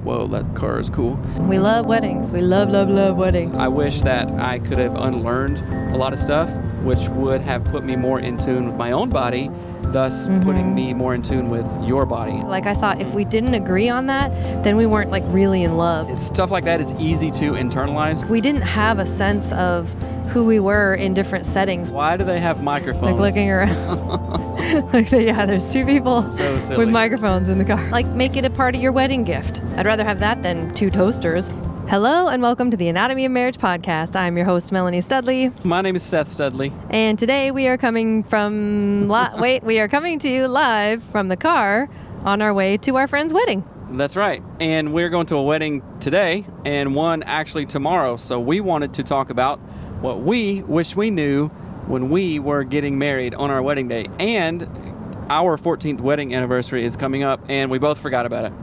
Whoa, that car is cool. We love weddings. We love weddings. I wish that I could have unlearned a lot of stuff, which would have put me more in tune with my own body, thus putting me more in tune with your body. Like, I thought if we didn't agree on that, then we weren't like really in love. Stuff like that is easy to internalize. We didn't have a sense of who we were in different settings. Why do they have microphones? Like looking around. Yeah, there's two people So silly. with microphones in the car. Like, make it a part of your wedding gift. I'd rather have that than 2 toasters. Hello and welcome to the Anatomy of Marriage podcast. I'm your host, Melanie Studley. My name is Seth Studley. And today we are coming from, we are coming to you live from the car on our way to our friend's wedding. That's right. And we're going to a wedding today and one actually tomorrow. So we wanted to talk about what we wish we knew when we were getting married on our wedding day. And our 14th wedding anniversary is coming up and we both forgot about it.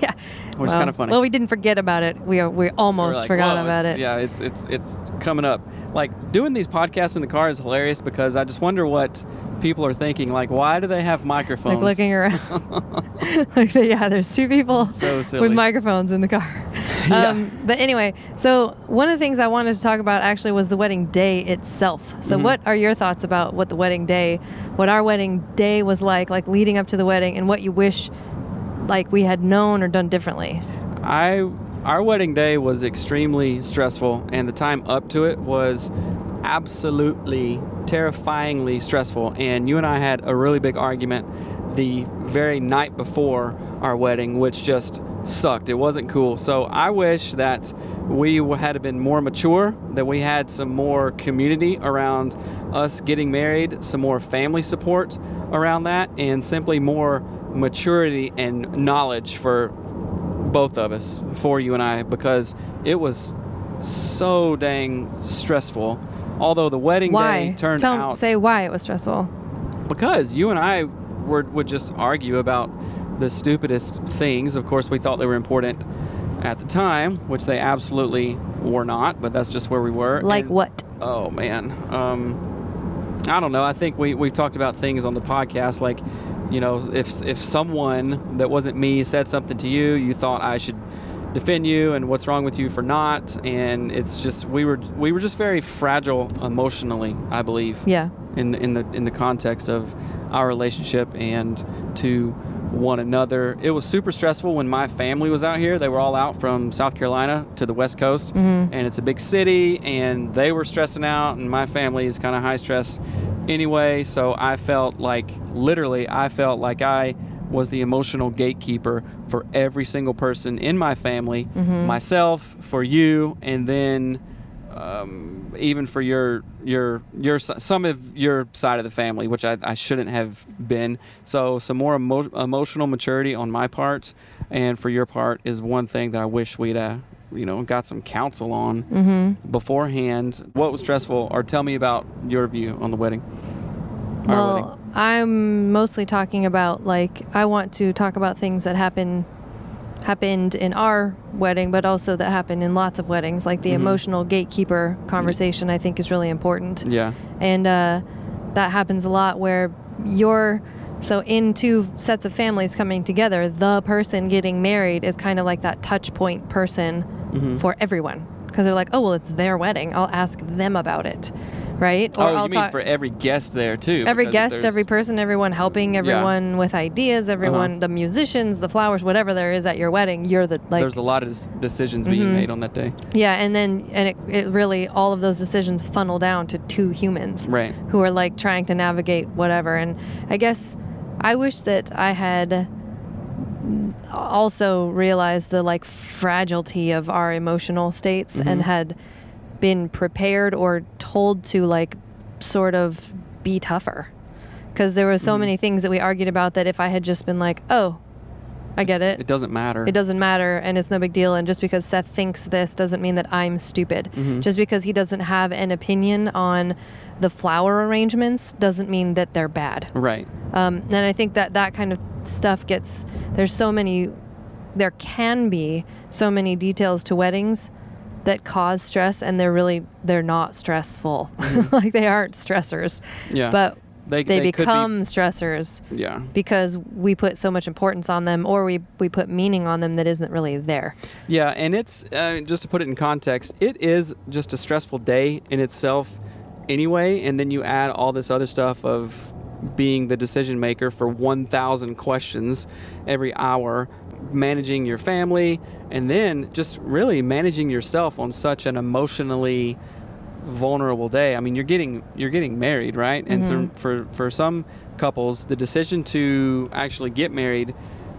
Yeah. Which is kind of funny. Well, we didn't forget about it. We almost forgot about it. Yeah, it's coming up. Like, doing these podcasts in the car is hilarious because I just wonder what people are thinking. Like, why do they have microphones? Like looking around. Yeah, there's 2 people So silly. with microphones in the car. Yeah. But anyway, so one of the things I wanted to talk about actually was the wedding day itself. So what are your thoughts about what our wedding day was like leading up to the wedding, and what you wish like we had known or done differently? Our wedding day was extremely stressful, and the time up to it was absolutely terrifyingly stressful. And you and I had a really big argument the very night before our wedding, which just sucked. It wasn't cool. So I wish that we had been more mature, that we had some more community around us getting married, some more family support around that, and simply more maturity and knowledge for both of us, for you and I, because it was so dang stressful. Although the wedding day turned out... Say why it was stressful. Because you and I would just argue about the stupidest things. Of course, we thought they were important at the time, which they absolutely were not, but that's just where we were. Like what? Oh, man. I don't know. I think we've talked about things on the podcast, like, you know, if someone that wasn't me said something to you, you thought I should defend you, and what's wrong with you for not. And it's just we were just very fragile emotionally, I believe. Yeah. In the context of our relationship and to one another. It was super stressful when my family was out here. They were all out from South Carolina to the West Coast, and it's a big city, and they were stressing out, and my family is kind of high stress anyway. So I felt like I was the emotional gatekeeper for every single person in my family, myself, for you, and then even for some of your side of the family, which I shouldn't have been. So some more emotional maturity on my part, and for your part, is one thing that I wish we'd got some counsel on beforehand. What was stressful, or tell me about your view on the wedding. Well, I'm mostly talking about, I want to talk about things that happened in our wedding, but also that happened in lots of weddings. Like the emotional gatekeeper conversation, I think, is really important. Yeah. And that happens a lot where so in 2 sets of families coming together, the person getting married is kind of like that touch point person for everyone. Because they're like, oh, well, it's their wedding. I'll ask them about it. Right? Or you mean for every guest there, too? Every guest, every person, everyone helping, everyone with ideas, everyone, the musicians, the flowers, whatever there is at your wedding, you're the, There's a lot of decisions being made on that day. Yeah, and it really, all of those decisions funnel down to 2 humans. Right. Who are, trying to navigate whatever. And I guess I wish that I had also realized the, fragility of our emotional states and had been prepared or told to sort of be tougher, because there were so many things that we argued about that if I had just been like, oh, I get it, it doesn't matter, and it's no big deal, and just because Seth thinks this doesn't mean that I'm stupid, just because he doesn't have an opinion on the flower arrangements doesn't mean that they're bad, right? And I think that kind of stuff there can be so many details to weddings that cause stress, and they're not stressful. They aren't stressors. Yeah. But They become stressors. Yeah. Because we put so much importance on them, or we put meaning on them that isn't really there. Yeah, and it's just to put it in context, it is just a stressful day in itself anyway, and then you add all this other stuff of being the decision maker for 1,000 questions every hour, managing your family, and then just really managing yourself on such an emotionally vulnerable day. I mean, you're getting married, right? And so for some couples, the decision to actually get married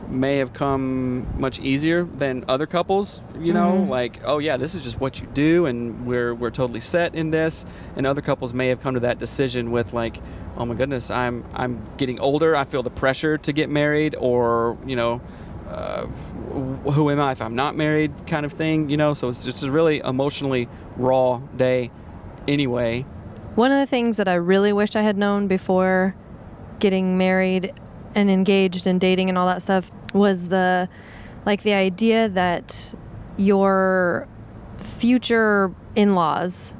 may have come much easier than other couples, you know, like, oh yeah, this is just what you do and we're totally set in this. And other couples may have come to that decision with like, oh my goodness, I'm getting older, I feel the pressure to get married, or, you know, who am I if I'm not married kind of thing, you know. So it's just a really emotionally raw day anyway. One of the things that I really wished I had known before getting married and engaged and dating and all that stuff was the idea that your future in-laws,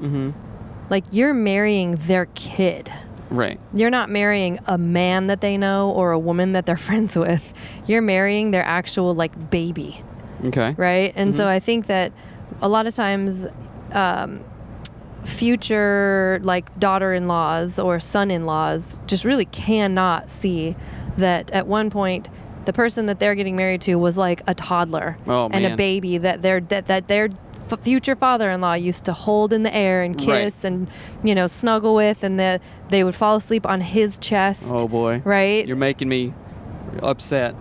like, you're marrying their kid. Right. You're not marrying a man that they know or a woman that they're friends with. You're marrying their actual, like, baby. Okay. Right? And so I think that a lot of times future, like, daughter-in-laws or son-in-laws just really cannot see that at one point the person that they're getting married to was like a toddler and a baby that their future father-in-law used to hold in the air and kiss and, you know, snuggle with, and that they would fall asleep on his chest. Oh boy. Right? You're making me upset.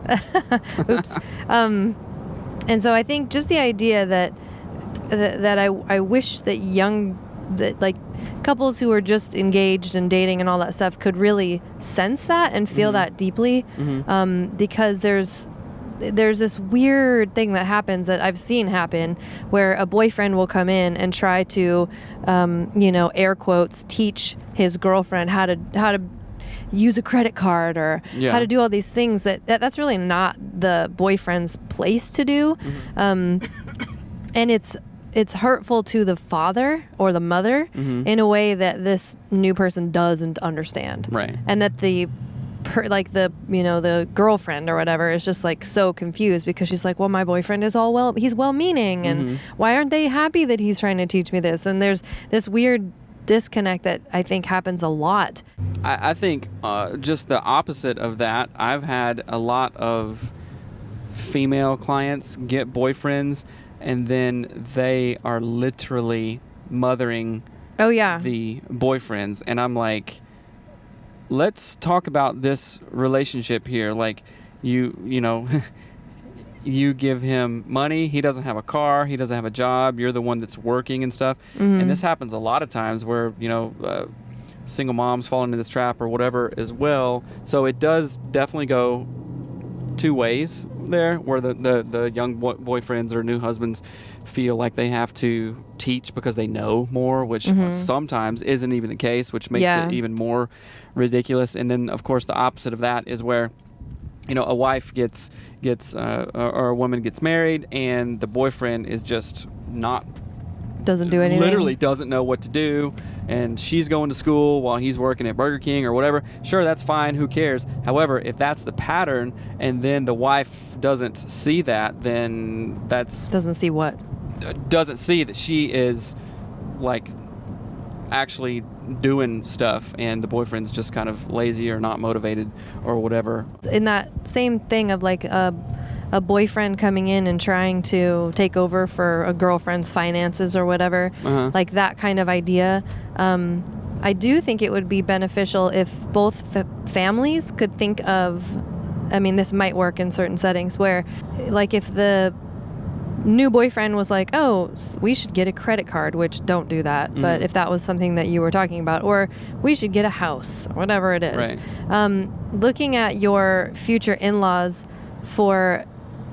Oops. And so I think just the idea that I wish that like couples who are just engaged and dating and all that stuff could really sense that and feel that deeply, because there's this weird thing that happens that I've seen happen where a boyfriend will come in and try to, you know, air quotes, teach his girlfriend how to use a credit card or how to do all these things that's really not the boyfriend's place to do. And it's hurtful to the father or the mother in a way that this new person doesn't understand. Right. And that the girlfriend or whatever is just like so confused because she's like, well, my boyfriend is he's well-meaning, and why aren't they happy that he's trying to teach me this? And there's this weird disconnect that I think happens a lot. I think just the opposite of that. I've had a lot of female clients get boyfriends, and then they are literally mothering the boyfriends. And I'm like, let's talk about this relationship here. Like, you know, you give him money, he doesn't have a car, he doesn't have a job, you're the one that's working and stuff. And this happens a lot of times where, you know, single moms fall into this trap or whatever as well. So it does definitely go two ways there, where the young boyfriends or new husbands feel like they have to teach because they know more, which sometimes isn't even the case, which makes it even more ridiculous. And then, of course, the opposite of that is where, you know, a wife gets or a woman gets married, and the boyfriend is just doesn't do anything. Literally doesn't know what to do, and she's going to school while he's working at Burger King or whatever. Sure, that's fine. Who cares? However, if that's the pattern, and then the wife doesn't see that, then doesn't see what? Doesn't see that she is like actually doing stuff, and the boyfriend's just kind of lazy or not motivated or whatever. In that same thing of like a boyfriend coming in and trying to take over for a girlfriend's finances or whatever, like that kind of idea. I do think it would be beneficial if both families could think of, I mean, this might work in certain settings where, like, if the new boyfriend was like, oh, we should get a credit card, which don't do that, but if that was something that you were talking about, or we should get a house, or whatever it is. Right. Looking at your future in-laws for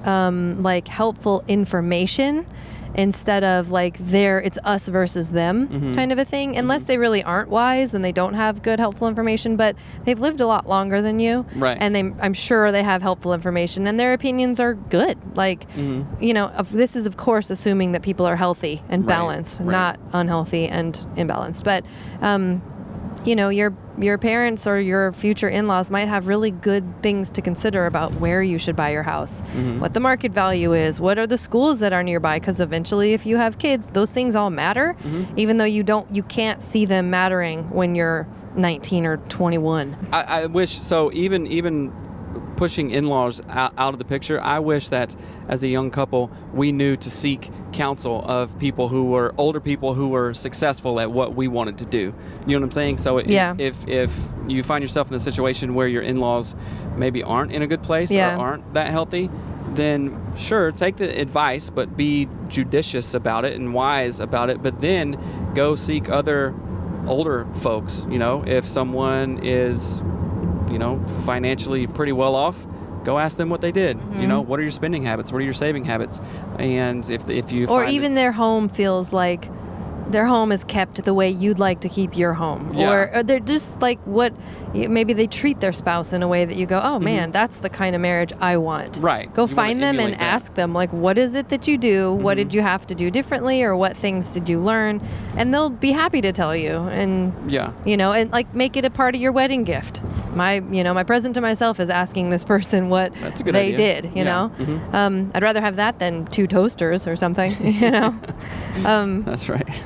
like helpful information instead of like it's us versus them kind of a thing, unless they really aren't wise and they don't have good helpful information, but they've lived a lot longer than you, right? And I'm sure they have helpful information and their opinions are good. Like, you know, this is of course assuming that people are healthy and balanced, not unhealthy and imbalanced. But you know, your your parents or your future in-laws might have really good things to consider about where you should buy your house, what the market value is, what are the schools that are nearby, because eventually if you have kids, those things all matter, even though you can't see them mattering when you're 19 or 21. I wish, so even pushing in-laws out of the picture, I wish that as a young couple, we knew to seek counsel of people who were older people who were successful at what we wanted to do. You know what I'm saying? So if you find yourself in a situation where your in-laws maybe aren't in a good place or aren't that healthy, then sure, take the advice, but be judicious about it and wise about it, but then go seek other older folks. If someone is financially pretty well off, go ask them what they did. What are your spending habits? What are your saving habits? And if you or even their home feels like their home is kept the way you'd like to keep your home, or they're just like maybe they treat their spouse in a way that you go, oh man, that's the kind of marriage I want. Right. Go find them and ask them, like, what is it that you do? What did you have to do differently, or what things did you learn? And they'll be happy to tell you. And and like make it a part of your wedding gift. My present to myself is asking this person what they did. I'd rather have that than 2 toasters or something. That's right.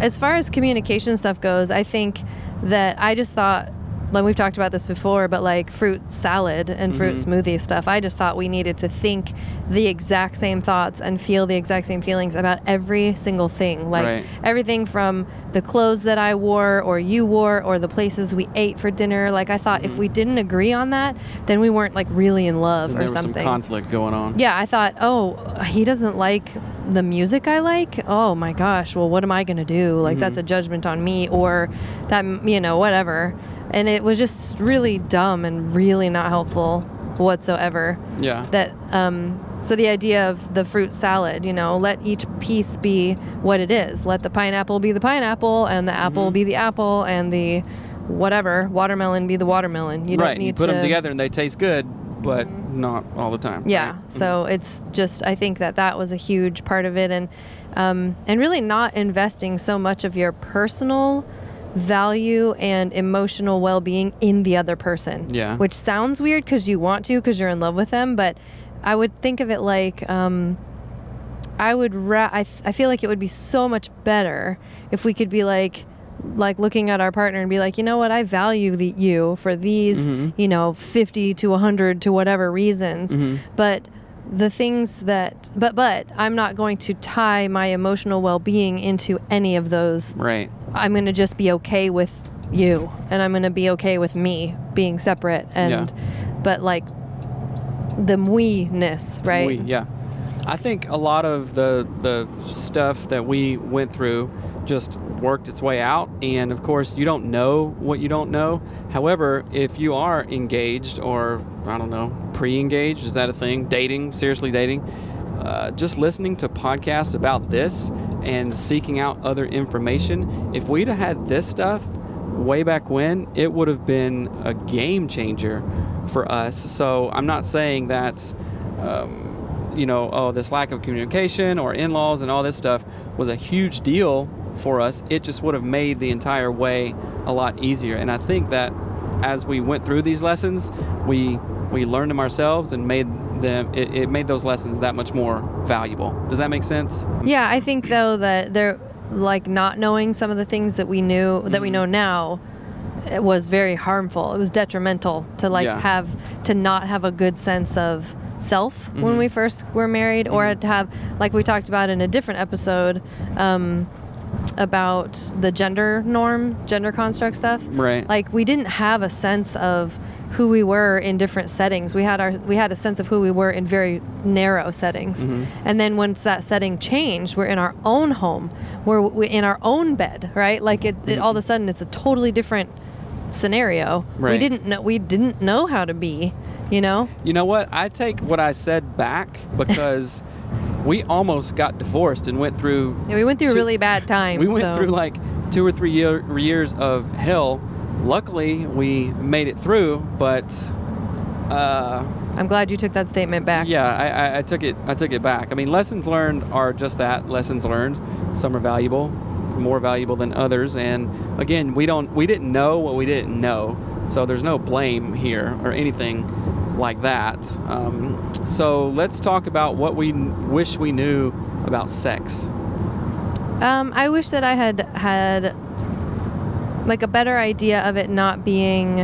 As far as communication stuff goes, I think that I just thought, like we've talked about this before, but like fruit salad and fruit smoothie stuff, I just thought we needed to think the exact same thoughts and feel the exact same feelings about every single thing. Like everything from the clothes that I wore or you wore or the places we ate for dinner. Like I thought if we didn't agree on that, then we weren't like really in love or something. There was some conflict going on. Yeah, I thought, oh, he doesn't like the music I like. Oh my gosh, well, what am I going to do? Like that's a judgment on me, or that, whatever. And it was just really dumb and really not helpful whatsoever. Yeah. That, so the idea of the fruit salad, let each piece be what it is. Let the pineapple be the pineapple, and the apple be the apple, and the watermelon be the watermelon. You don't need you put them together and they taste good, but not all the time. Yeah. Right? So it's just, I think that was a huge part of it. And really not investing so much of your personal value and emotional well-being in the other person. Yeah. Which sounds weird because you want to, because you're in love with them, but I would think of it like I feel like it would be so much better if we could be like looking at our partner and be like, you know what, I value you for these 50 to 100 to whatever reasons, but the things that but I'm not going to tie my emotional well-being into any of those. Right. I'm going to just be okay with you, and I'm going to be okay with me being separate, and but like the we-ness, right? I think a lot of the stuff that we went through just worked its way out, and of course you don't know what you don't know. However, if you are engaged, or I don't know, pre-engaged, is that a thing? Seriously dating, just listening to podcasts about this and seeking out other information, if we'd have had this stuff way back when, it would have been a game changer for us. So I'm not saying that this lack of communication or in-laws and all this stuff was a huge deal for us. It just would have made the entire way a lot easier. And I think that as we went through these lessons, we learned them ourselves and it made those lessons that much more valuable. Does that make sense? Yeah, I think though that they're like not knowing some of the things that we knew that we know now, it was very harmful. It was detrimental to not have a good sense of self when we first were married, or to have, like we talked about in a different episode, about the gender construct stuff. Right. Like we didn't have a sense of who we were in different settings. We had a sense of who we were in very narrow settings. And then once that setting changed, we're in our own home. We're in our own bed, right? Like it all of a sudden it's a totally different scenario. Right. We didn't know how to be, You know what? I take what I said back, because we almost got divorced and went through... Yeah, we went through really bad times. We went through like 2 or 3 years of hell. Luckily, we made it through, but... I'm glad you took that statement back. Yeah, I took it back. I mean, lessons learned are just that, lessons learned. Some are valuable, more valuable than others. And again, we didn't know what we didn't know, so there's no blame here or anything like that. So let's talk about what we wish we knew about sex. I wish that I had like a better idea of it not being,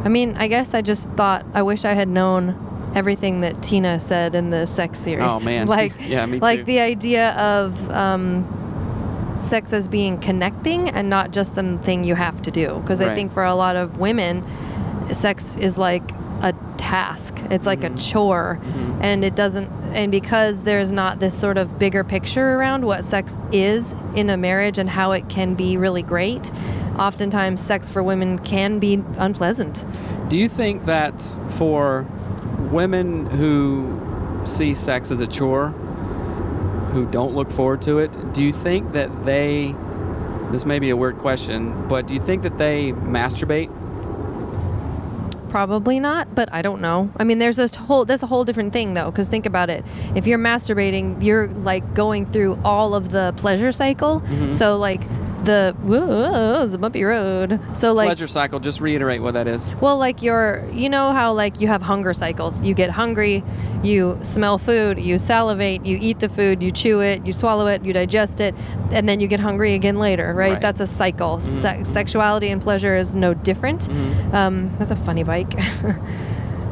I mean, I guess I just thought I wish I had known everything that Tina said in the sex series. Oh man. Like, yeah, me too. like the idea of sex as being connecting and not just something you have to do. Because I think for a lot of women, sex is like a task. It's like a chore, and it doesn't. And because there's not this sort of bigger picture around what sex is in a marriage and how it can be really great, oftentimes sex for women can be unpleasant. Do you think that for women who see sex as a chore, who don't look forward to it, do you think that this may be a weird question, but do you think that they masturbate? Probably not, but I don't know. I mean, that's a whole different thing though, because think about it. If you're masturbating, you're like going through all of the pleasure cycle. So like it's a bumpy road. So like Pleasure cycle, just reiterate what that is. Well, like you know how like you have hunger cycles. You get hungry, you smell food, you salivate, you eat the food, you chew it, you swallow it, you digest it, and then you get hungry again later, right? That's a cycle. Sexuality and pleasure is no different. That's a funny bike.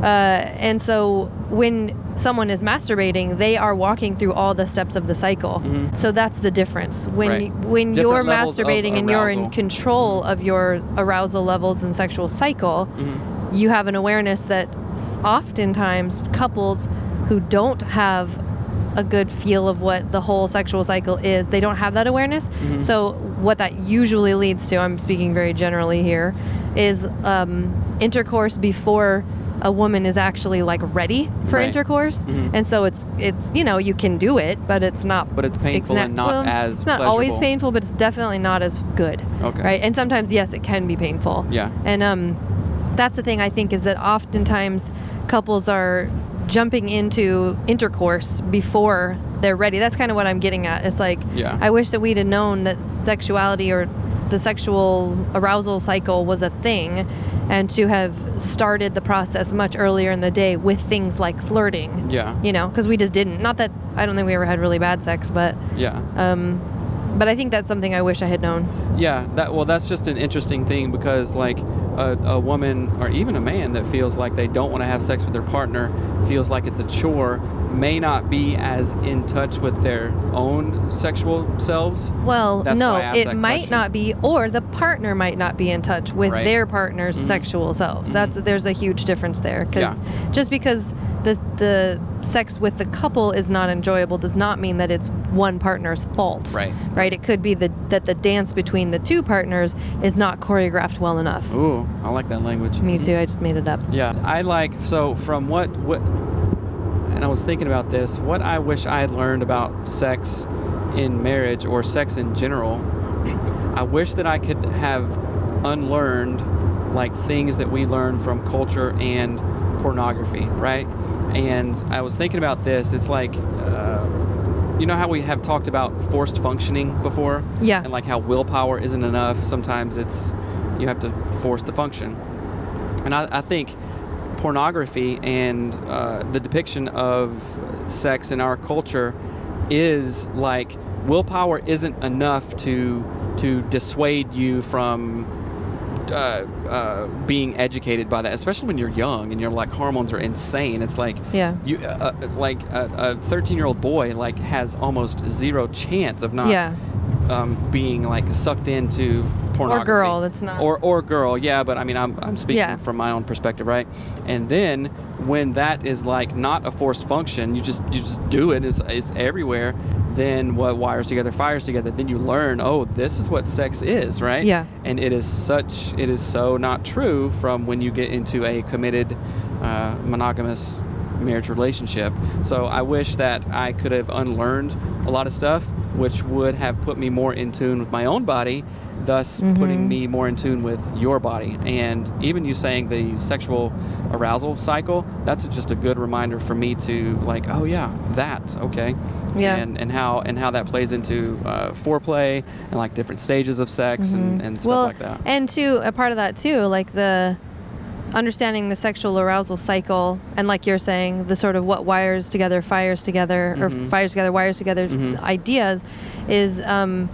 And so when someone is masturbating, they are walking through all the steps of the cycle. So that's the difference. When Different you're levels of masturbating and you're in arousal. control of your arousal levels and sexual cycle, you have an awareness that oftentimes couples who don't have a good feel of what the whole sexual cycle is, they don't have that awareness. So what that usually leads to, I'm speaking very generally here, is intercourse before a woman is actually like ready for intercourse. And so it's you know, you can do it, but it's not, but it's painful and not as it's not pleasurable. always painful, but it's definitely not as good. Okay. Right? And sometimes yes, it can be painful. Yeah. And that's the thing, I think, is that oftentimes couples are jumping into intercourse before they're ready. That's kind of what I'm getting at. It's like, I wish that we'd have known that sexuality or the sexual arousal cycle was a thing, and to have started the process much earlier in the day with things like flirting. You know, because we just didn't. Not that I don't think we ever had really bad sex, but but I think that's something I wish I had known. That's just an interesting thing, because like a woman or even a man that feels like they don't want to have sex with their partner, feels like it's a chore, may not be as in touch with their own sexual selves. Well, That's no, why I asked it that might question. not be, or the partner might not be in touch with their partner's sexual selves. There's a huge difference there, because just because the sex with the couple is not enjoyable does not mean that it's one partner's fault. Right? It could be that the dance between the two partners is not choreographed well enough. Ooh, I like that language. Me too. I just made it up. Yeah, I like, so from what and I was thinking about this, what I wish I had learned about sex in marriage or sex in general, I wish that I could have unlearned like things that we learn from culture and pornography, right? And I was thinking about this. It's like, you know how we have talked about forced functioning before? Yeah. And like how willpower isn't enough. Sometimes you have to force the function. And I think pornography and the depiction of sex in our culture is like, willpower isn't enough to dissuade you from being educated by that, especially when you're young and your like hormones are insane. It's like you like a 13-year-old boy like has almost zero chance of not being like sucked into pornography. Or girl, that's not. Or girl, yeah. But I mean, I'm speaking from my own perspective, right? And then when that is like not a forced function, you just do it. It's everywhere. Then what wires together fires together. Then you learn, oh, this is what sex is, right? Yeah. And it is so not true from when you get into a committed monogamous marriage relationship. So I wish that I could have unlearned a lot of stuff, which would have put me more in tune with my own body, thus putting me more in tune with your body. And even you saying the sexual arousal cycle, that's just a good reminder for me to like, oh yeah, that, okay. Yeah. And how that plays into foreplay and like different stages of sex and stuff like that. And too, a part of that too, like the understanding the sexual arousal cycle, and like you're saying, the sort of what wires together, fires together, or fires together, wires together ideas is, and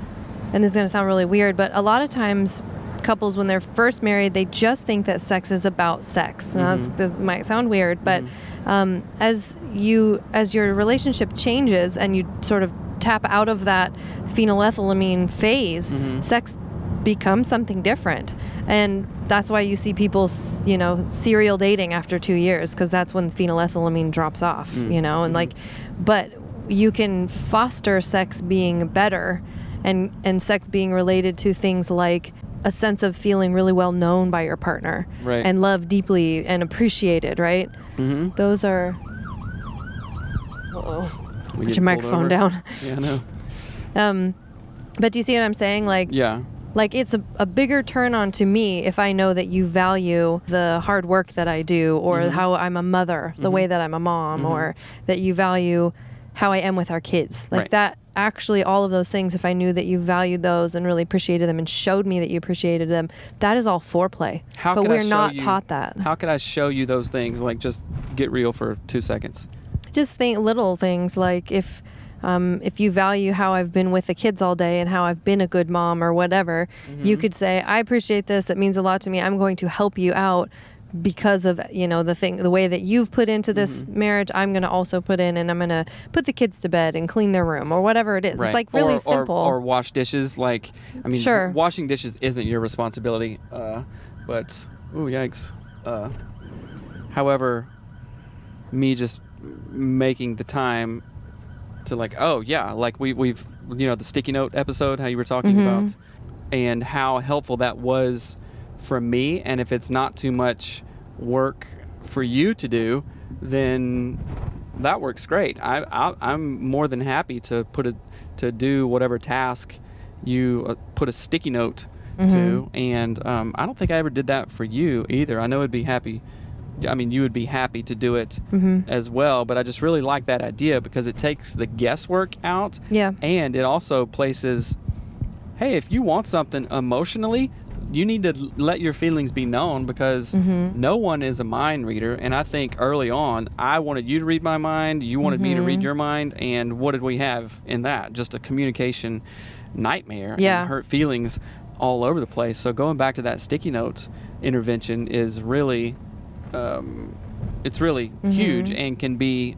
this is going to sound really weird, but a lot of times couples, when they're first married, they just think that sex is about sex. Now, this might sound weird, but as your relationship changes and you sort of tap out of that phenylethylamine phase, sex becomes something different. And that's why you see people, serial dating after 2 years, because that's when phenylethylamine drops off, and like, but you can foster sex being better and sex being related to things like a sense of feeling really well known by your partner, right, and loved deeply and appreciated, right? Those are, put your microphone down. Yeah, I know. But do you see what I'm saying? Like, yeah. Like, it's a bigger turn on to me if I know that you value the hard work that I do, or how I'm a mother, the way that I'm a mom, or that you value how I am with our kids. Like that, actually, all of those things, if I knew that you valued those and really appreciated them and showed me that you appreciated them, that is all foreplay. But we're not taught that. How could I show you those things? Like, just get real for 2 seconds. Just think little things like if you value how I've been with the kids all day and how I've been a good mom or whatever, you could say, I appreciate this. It means a lot to me. I'm going to help you out because of, the way that you've put into this marriage. I'm going to also put in, and I'm going to put the kids to bed and clean their room or whatever it is. Right. It's like really simple. Or wash dishes. Like, I mean, sure, washing dishes isn't your responsibility. But, ooh, yikes. However, me just making the time to like, oh yeah, like we've the sticky note episode, how you were talking about, and how helpful that was for me. And if it's not too much work for you to do, then that works great. I'm more than happy to do whatever task you put a sticky note to. And I don't think I ever did that for you either. I know you would be happy to do it as well, but I just really like that idea because it takes the guesswork out. Yeah. And it also places, hey, if you want something emotionally, you need to let your feelings be known, because no one is a mind reader. And I think early on, I wanted you to read my mind, you wanted me to read your mind, and what did we have in that? Just a communication nightmare and hurt feelings all over the place. So going back to that sticky note intervention is really... it's really huge and can be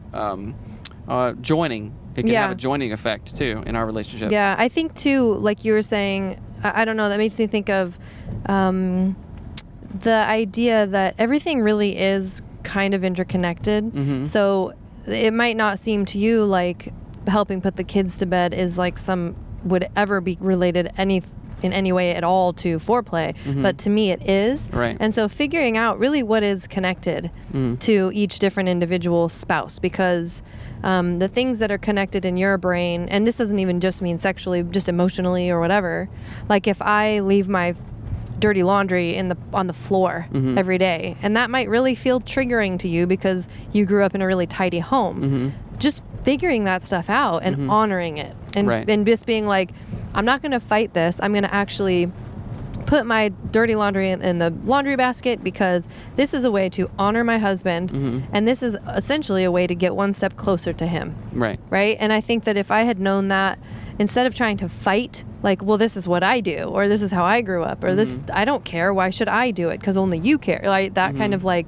joining. It can have a joining effect too in our relationship. Yeah, I think too, like you were saying, I don't know, that makes me think of the idea that everything really is kind of interconnected. So it might not seem to you like helping put the kids to bed is like would ever be related in any way at all to foreplay, but to me it is. Right. And so figuring out really what is connected to each different individual spouse, because the things that are connected in your brain, and this doesn't even just mean sexually, just emotionally or whatever, like if I leave my dirty laundry on the floor every day, and that might really feel triggering to you because you grew up in a really tidy home, just figuring that stuff out and honoring it, and just being like, I'm not going to fight this. I'm going to actually put my dirty laundry in the laundry basket, because this is a way to honor my husband, and this is essentially a way to get one step closer to him. Right. And I think that if I had known that, instead of trying to fight, like, well, this is what I do, or this is how I grew up, or this, I don't care, why should I do it? Because only you care. Like that kind of like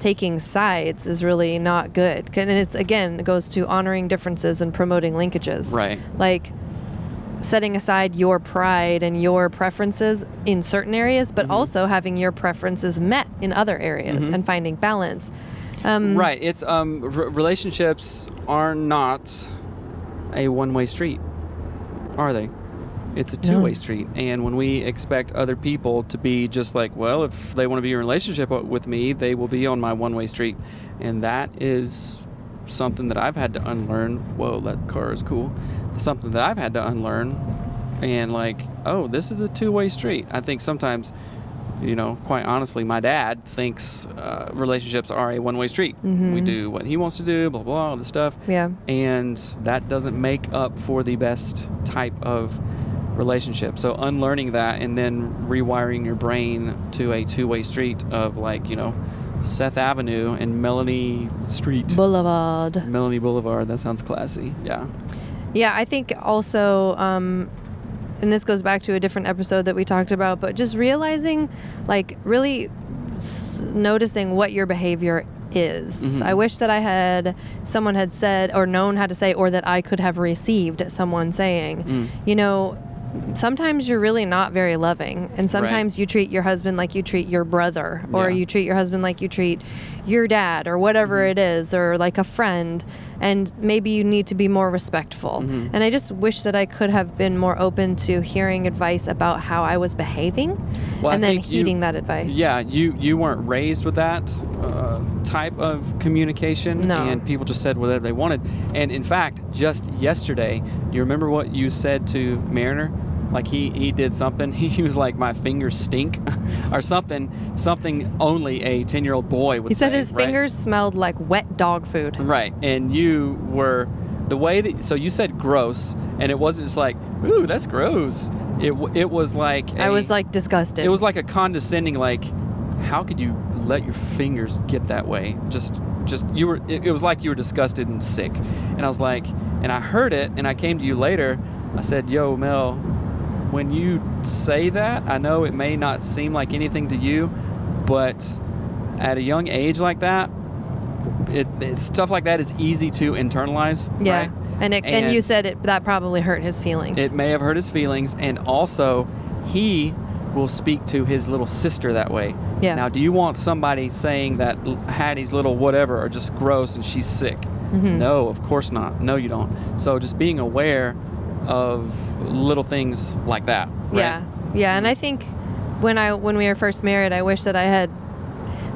taking sides is really not good. And it goes to honoring differences and promoting linkages. Right. Like setting aside your pride and your preferences in certain areas, but also having your preferences met in other areas and finding balance. Right. It's relationships are not a one-way street, are they? It's a two-way street. And when we expect other people to be just like, well, if they want to be in a relationship with me, they will be on my one-way street. And that is something that I've had to unlearn. Whoa, that car is cool. Something that I've had to unlearn. And like, oh, this is a two-way street. I think sometimes, quite honestly, my dad thinks relationships are a one-way street. We do what he wants to do, blah, blah, all this stuff. Yeah. And that doesn't make up for the best type of relationship. So unlearning that and then rewiring your brain to a two-way street of like, Seth Avenue and Melanie Street. Boulevard. Melanie Boulevard. That sounds classy. Yeah. Yeah, I think also, and this goes back to a different episode that we talked about, but just realizing, like, really noticing what your behavior is. I wish that someone had said or known how to say, or that I could have received someone saying, sometimes you're really not very loving, and sometimes you treat your husband like you treat your brother, or you treat your husband like you treat your dad, or whatever it is, or like a friend, and maybe you need to be more respectful. And I just wish that I could have been more open to hearing advice about how I was behaving, and then heeding that advice. Yeah, you weren't raised with that type of communication, and people just said whatever they wanted. And in fact, just yesterday, you remember what you said to Mariner? Like he did something. He was like, my fingers stink or something only a 10-year-old boy would say. He said his fingers smelled like wet dog food. Right. And you were the way that, so you said gross, and it wasn't just like, ooh, that's gross. It was like I was like disgusted. It was like a condescending, like, how could you let your fingers get that way? Just you were, it was like you were disgusted and sick. And I was like, and I heard it, and I came to you later. I said, yo, Mel, when you say that, I know it may not seem like anything to you, but at a young age like that, stuff like that is easy to internalize. Yeah. Right? And you said that probably hurt his feelings. It may have hurt his feelings, and also he will speak to his little sister that way. Yeah. Now, do you want somebody saying that Hattie's little whatever are just gross and she's sick? No, of course not. No, you don't. So just being aware of little things like that. Right? Yeah. And I think when we were first married, I wish that I had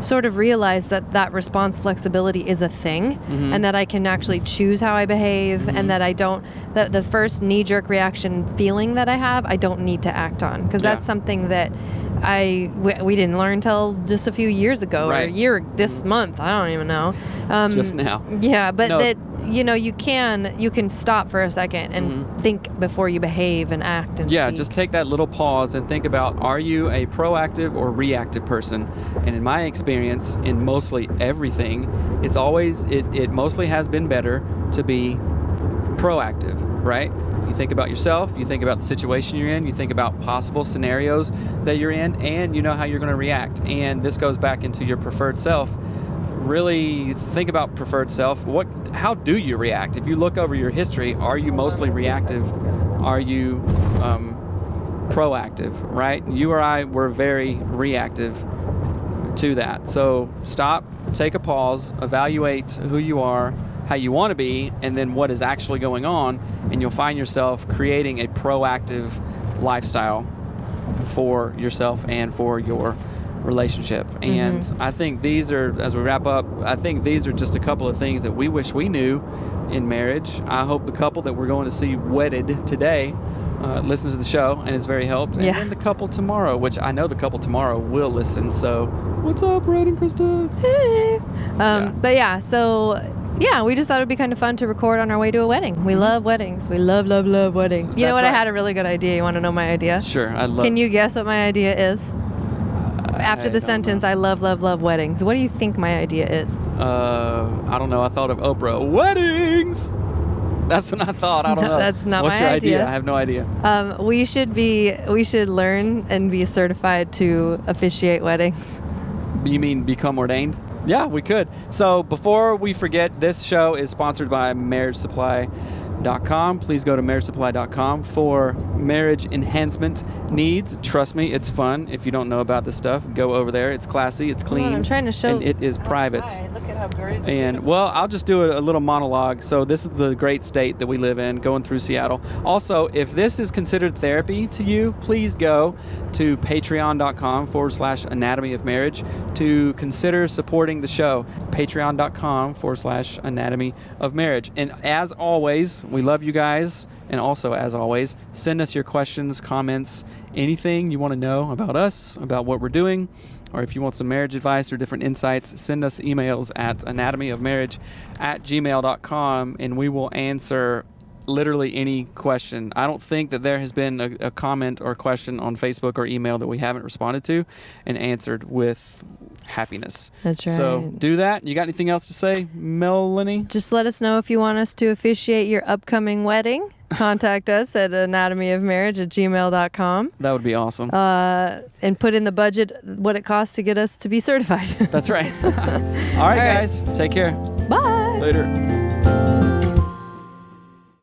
sort of realized that response flexibility is a thing, and that I can actually choose how I behave, and that I don't, the first knee-jerk reaction feeling that I have, I don't need to act on, because that's something that we didn't learn till just a few years ago, or this month, I don't even know. Just now. Yeah, but that, you can stop for a second and think before you behave and act and speak. Just take that little pause and think about, are you a proactive or reactive person? And in my experience, in mostly everything, it mostly has been better to be proactive, right? You think about yourself, you think about the situation you're in, you think about possible scenarios that you're in, and you know how you're going to react. And this goes back into your preferred self. Really think about preferred self. How do you react? If you look over your history, are you mostly reactive? Are you proactive, right? You or I were very reactive to that. So stop, take a pause, evaluate who you are, how you want to be, and then what is actually going on, and you'll find yourself creating a proactive lifestyle for yourself and for your relationship. And I think these are, as we wrap up, I think these are just a couple of things that we wish we knew in marriage. I hope the couple that we're going to see wedded today listens to the show and is very helped. And then the couple tomorrow, which I know the couple tomorrow will listen. So what's up, Red and Krista? Hey. But so we just thought it'd be kind of fun to record on our way to a wedding. We love weddings. We love weddings. You know what? Right. I had a really good idea. You want to know my idea? Sure. Can you guess what my idea is? After the sentence, I love weddings. What do you think my idea is? I don't know. I thought of Oprah. Weddings! That's what I thought. I don't know. That's not What's my your idea. I have no idea. We should learn and be certified to officiate weddings. You mean become ordained? Yeah, we could. So before we forget, this show is sponsored by MarriageSupply.com. Please go to MarriageSupply.com for marriage enhancement needs, trust me, it's fun. If you don't know about this stuff, go over there. It's classy, it's clean. I'm trying to show. And it is private. Look at how great. And well, I'll just do a little monologue. So this is the great state that we live in, going through Seattle. Also, if this is considered therapy to you, please go to patreon.com/anatomy of marriage to consider supporting the show. Patreon.com/anatomy of marriage. And as always, we love you guys. And also, as always, send us your questions, comments, anything you want to know about us, about what we're doing, or if you want some marriage advice or different insights, send us emails at anatomyofmarriage@gmail.com, and we will answer literally any question. I don't think that there has been a comment or question on Facebook or email that we haven't responded to and answered with happiness. That's right. So do that. You got anything else to say, Melanie? Just let us know if you want us to officiate your upcoming wedding. Contact us at anatomyofmarriage@gmail.com. That would be awesome. And put in the budget what it costs to get us to be certified. That's right. All right, guys. Take care. Bye. Later.